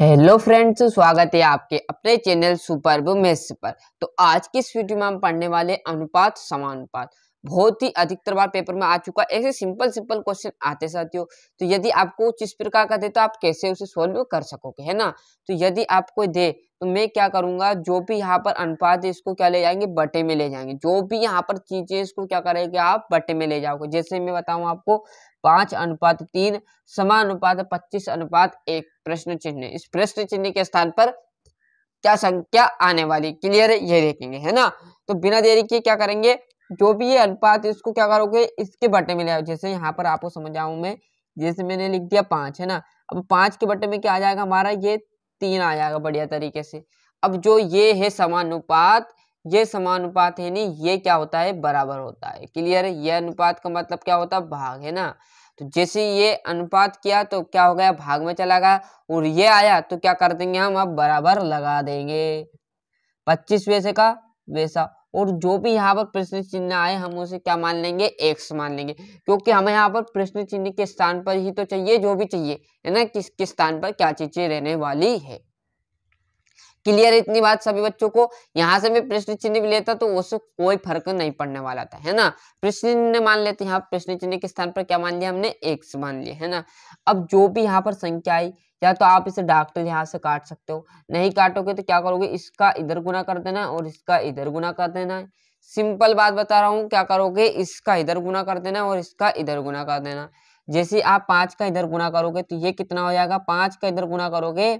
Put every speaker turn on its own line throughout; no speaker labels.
Hello friends, स्वागत है आपके अपने चैनल सुपर मैथ्स पर। तो आज की इस वीडियो में हम पढ़ने वाले अनुपात समानुपात। बहुत ही अधिकतर बार पेपर में आ चुका ऐसे सिंपल क्वेश्चन आते साथियों। तो यदि आपको कुछ इस प्रकार का दे तो आप कैसे उसे सॉल्व कर सकोगे, है ना। तो यदि आपको दे तो मैं क्या करूंगा, जो भी यहाँ पर अनुपात है इसको क्या ले जाएंगे, बटे में ले जाएंगे। जो भी यहाँ पर चीजें इसको क्या करेंगे, आप बटे में ले जाओगे। जैसे मैं बताऊं आपको 5:3 समानुपात 25:1 प्रश्न चिन्ह। इस प्रश्न चिन्ह के स्थान पर क्या संख्या आने वाली, क्लियर है, ये देखेंगे, है ना। तो बिना देरी के क्या करेंगे, जो भी ये अनुपात है इसको क्या करोगे, इसके बटे में ले आओ। जैसे यहाँ पर आपको समझाऊं मैं, जैसे मैंने लिख दिया 5, है ना। अब 5 के बटे में क्या आ जाएगा हमारा, ये 3 आ जाएगा बढ़िया तरीके से। अब जो ये है समानुपात, ये समानुपात है नहीं, ये क्या होता है, बराबर होता है, क्लियर है। ये अनुपात का मतलब क्या होता है, भाग, है ना। तो जैसे ये अनुपात किया तो क्या हो गया, भाग में चला गया, और ये आया तो क्या कर देंगे हम, अब बराबर लगा देंगे। 25 वैसे का वैसा, और जो भी यहाँ पर प्रश्न चिन्ह आए हम उसे क्या मान लेंगे, x मान लेंगे, क्योंकि हमें यहाँ पर प्रश्न चिन्ह के स्थान पर ही तो चाहिए जो भी चाहिए, है ना, किसके स्थान पर क्या चीजें रहने वाली है। क्लियर है इतनी बात सभी बच्चों को। यहाँ से मैं प्रश्न चिन्ह भी लेता तो उससे कोई फर्क नहीं पड़ने वाला था, है ना। प्रश्न चिन्ह मान लेते, यहाँ प्रश्न चिन्ह के स्थान पर क्या मान लिया हमने, x मान लिया, है ना। अब जो भी यहाँ पर संख्या आई, या तो आप इसे डॉक्टर यहाँ से काट सकते हो, नहीं काटोगे तो क्या करोगे, इसका इधर गुना कर देना और इसका इधर गुना कर देना है। सिंपल बात बता रहा हूँ, क्या करोगे, इसका इधर गुना कर देना और इसका इधर गुना कर देना। जैसे आप 5 का इधर गुना करोगे तो ये कितना हो जाएगा, 5 का इधर गुना करोगे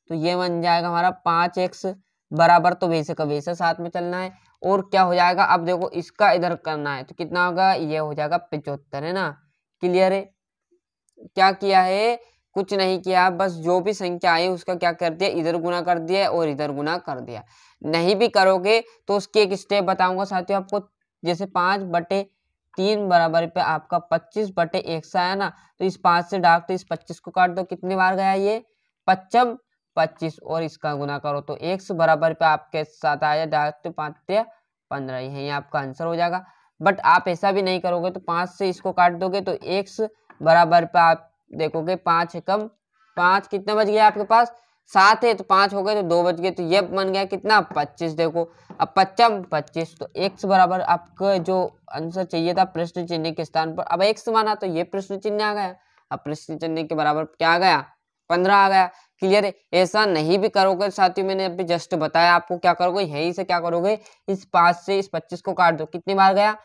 तो ये बन जाएगा हमारा 5x बराबर, तो वैसे का वैसे साथ में चलना है। और क्या हो जाएगा, अब देखो इसका इधर करना है तो कितना होगा, ये हो जाएगा 75, है ना। क्लियर है। क्या किया है, कुछ नहीं किया, बस जो भी संख्या आई उसका क्या कर दिया, इधर गुना कर दिया और इधर गुना कर दिया। नहीं भी करोगे तो उसके एक स्टेप बताऊंगा साथियों आपको। जैसे 5/3 बराबर पे आपका 25/1 आया ना, तो इस 5 से डाक तो इस 25 को काट दो, कितनी बार गया ये, 25 25, और इसका गुना करो तो x बराबर पे आपके साथ आया डायरेक्ट, 5×3 = 15, यही आपका आंसर हो जाएगा। बट आप ऐसा भी नहीं करोगे तो 5 से इसको काट दोगे तो x बराबर पे आप देखोगे 5 एकम 5, कितने बच गया आपके पास, 7 है तो 5 हो गए तो 2 बच गए, तो ये बन गया कितना, 25। देखो अब 25 25, तो x बराबर आपका जो आंसर चाहिए था प्रश्न चिन्ह के स्थान पर, अब x माना तो ये प्रश्न चिन्ह आ गया। अब प्रश्न चिन्ह के बराबर क्या आ गया, 15 आ गया। क्लियर है। ऐसा नहीं भी करोगे साथियों, मैंने अभी जस्ट बताया आपको, क्या करोगे, यहीं से क्या करोगे, इस 5 से इस 25 को काट दो, कितनी बार गया,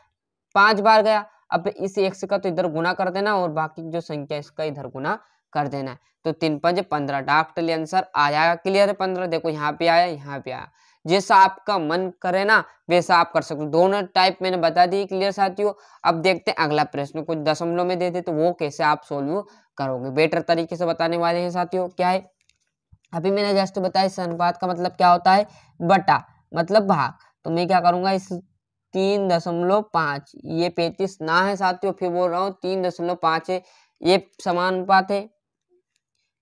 5 बार गया। अब इस x का तो इधर गुना कर देना और बाकी जो संख्या इसका इधर गुना कर देना है, तो 3×5 = 15, डायरेक्टली आंसर आ जाएगा। क्लियर है। 15 देखो यहाँ पे आया, यहाँ पे आया, जैसा आपका मन करे ना वैसा आप कर सकते हो, दोनों टाइप मैंने बता दी। क्लियर साथियों। अब देखते हैं अगला प्रश्न, कुछ दशमलव में दे दे तो वो कैसे आप सोल्व करोगे, बेटर तरीके से बताने वाले हैं साथियों। क्या है, अभी मैंने जस्ट बताया इस अनुपात का मतलब क्या होता है, बटा मतलब भाग। तो मैं क्या करूंगा, इस 3.5, ये 35 ना है साथियों, फिर बोल रहा हूँ 3.5 है, ये समानुपात है,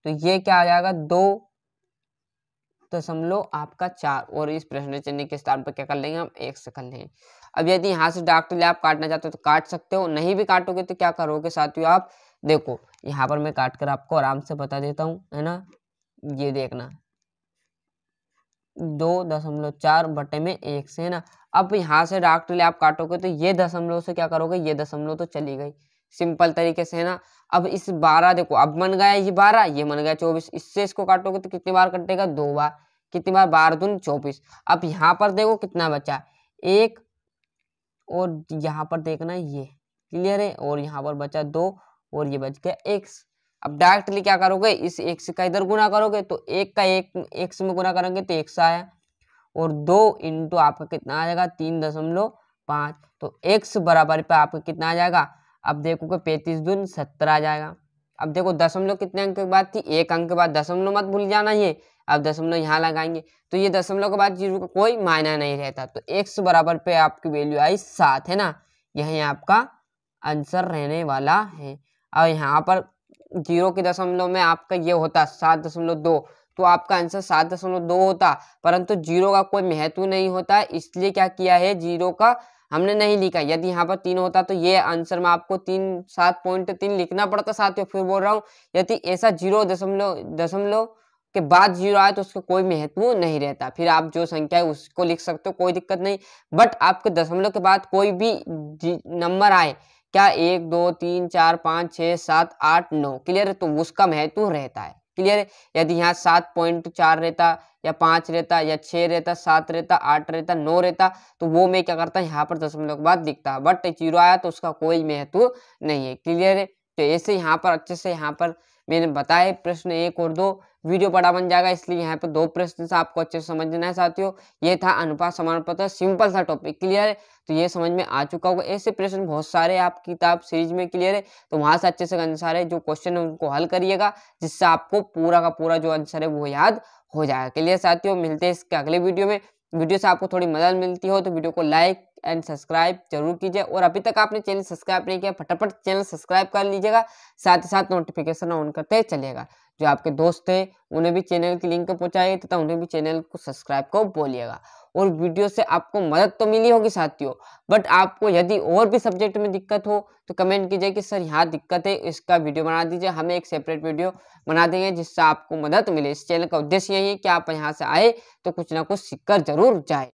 तो ये क्या आ जाएगा 2.4, और इस प्रश्न चिन्ह के स्थान पर क्या कर लेंगे हम, 1 से कर लेंगे। अब यदि यहाँ से डायरेक्टली आप काटना चाहते हो तो काट सकते हो, नहीं भी काटोगे तो क्या करोगे साथियों, आप देखो यहाँ पर मैं काट कर आपको आराम से बता देता हूँ, है ना। ये देखना 2.4 बटे में 1 से, है ना। अब यहाँ से डायरेक्टली आप काटोगे तो ये दशमलव से क्या करोगे, ये दशमलव तो चली गई, सिंपल तरीके से, है ना। अब इस 12 देखो, अब बन गया ये 12, ये बन गया 24, इससे इसको काटोगे तो कितनी बार कटेगा, 2 बार, कितनी बार, 12×2 = 24। अब यहाँ पर देखो कितना बचा, 1, और यहाँ पर देखना ये, क्लियर है, और यहाँ पर बचा 2, और ये बच गया x। अब डायरेक्टली क्या करोगे, इस x का इधर गुना करोगे तो 1 का 1 x में गुना करेंगे तो x आया, और 2 इंटू आपका कितना आ जाएगा, 3.5, तो x बराबर पे आपका कितना आ जाएगा, अब देखोगे 35×2 = 70 आ जाएगा। अब देखो दशमलव कितने अंक के बाद थी, 1 अंक के बाद, दशमलव मत भूल जाना ये। अब दशमलव यहाँ लगाएंगे तो ये दशमलव के बाद 0 का कोई मायना नहीं रहता, तो x बराबर पे आपकी वैल्यू आई 7, है ना। यही आपका आंसर रहने वाला है। और यहाँ पर 0 के दशमलव में आपका ये होता 7.2, तो आपका आंसर 7.2 होता, परंतु 0 का कोई महत्व नहीं होता, इसलिए क्या किया है, 0 का हमने नहीं लिखा। यदि यहाँ पर 3 होता तो ये आंसर में आपको 7.3 लिखना पड़ता साथियों। फिर बोल रहा हूँ, यदि ऐसा 0 दशमलव के बाद जीरो आए तो उसका कोई महत्व नहीं रहता। फिर आप जो संख्या है उसको लिख सकते हो, कोई दिक्कत नहीं। बट आपके दशमलव के बाद कोई भी नंबर आए, क्या 1 2 3 4 5 6 7 8 9, क्लियर है, तो उसका महत्व रहता है। क्लियर है। यदि यहाँ 7.4 रहता या 5 रहता या 6 रहता, 7 रहता, 8 रहता, 9 रहता, तो वो मैं क्या करता यहाँ पर दशमलव के बाद लिखता। बट जीरो आया तो उसका कोई महत्व नहीं है। क्लियर है। तो ऐसे यहाँ पर अच्छे से यहाँ पर मैंने बताया प्रश्न 1 और 2, वीडियो बड़ा बन जाएगा, इसलिए यहाँ पे 2 प्रश्न से आपको अच्छे से समझना है साथियों। ये था अनुपात समानुपात, सिंपल सा टॉपिक। क्लियर है। तो ये समझ में आ चुका होगा। ऐसे प्रश्न बहुत सारे आपकी किताब सीरीज में, क्लियर है, तो वहां से अच्छे से आंसर है, जो क्वेश्चन है उनको हल करिएगा, जिससे आपको पूरा का पूरा जो आंसर है वो याद हो जाएगा। क्लियर साथियों, मिलते हैं इसके अगले वीडियो में। वीडियो से आपको थोड़ी मदद मिलती हो तो वीडियो को लाइक एंड सब्सक्राइब जरूर कीजिए, और अभी तक आपने चैनल सब्सक्राइब नहीं किया फटाफट चैनल सब्सक्राइब कर लीजिएगा, साथ ही साथ नोटिफिकेशन ऑन करते चलिएगा। जो आपके दोस्त हैं उन्हें भी चैनल की लिंक पहुंचाइए तथा उन्हें भी चैनल को सब्सक्राइब को बोलिएगा। और वीडियो से आपको मदद तो मिली होगी साथियों, बट आपको यदि और भी सब्जेक्ट में दिक्कत हो तो कमेंट कीजिए कि सर यहाँ दिक्कत है, इसका वीडियो बना दीजिए, हमें एक सेपरेट वीडियो बना देंगे जिससे आपको मदद मिले। इस चैनल का उद्देश्य यही है कि आप यहाँ से आए तो कुछ ना कुछ सीख कर जरूर जाए।